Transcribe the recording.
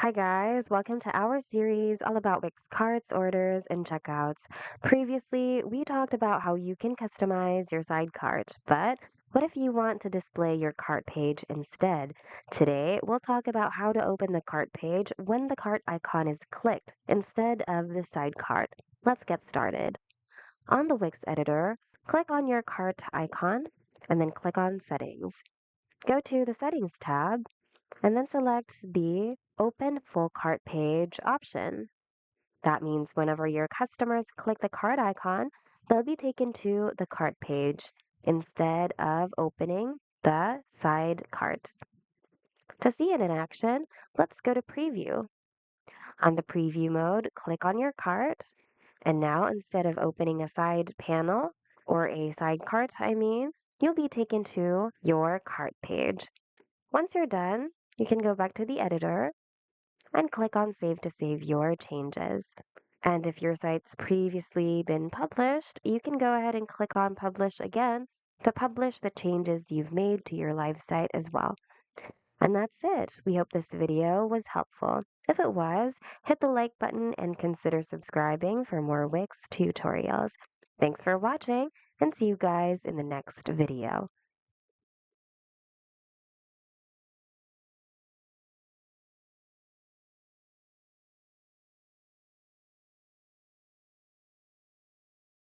Hi guys, welcome to our series all about Wix carts, orders, and checkouts. Previously, we talked about how you can customize your side cart, but what if you want to display your cart page instead? Today, we'll talk about how to open the cart page when the cart icon is clicked instead of the side cart. Let's get started. On the Wix editor, click on your cart icon and then click on Settings. Go to the Settings tab and then select the Open Full Cart Page option. That means whenever your customers click the cart icon, they'll be taken to the cart page instead of opening the side cart. To see it in action, let's go to Preview. On the Preview mode, click on your cart, and now instead of opening a side panel, or a side cart, you'll be taken to your cart page. Once you're done, you can go back to the editor and click on Save to save your changes. And if your site's previously been published, you can go ahead and click on Publish again to publish the changes you've made to your live site as well. And that's it. We hope this video was helpful. If it was, hit the like button and consider subscribing for more Wix tutorials. Thanks for watching and see you guys in the next video.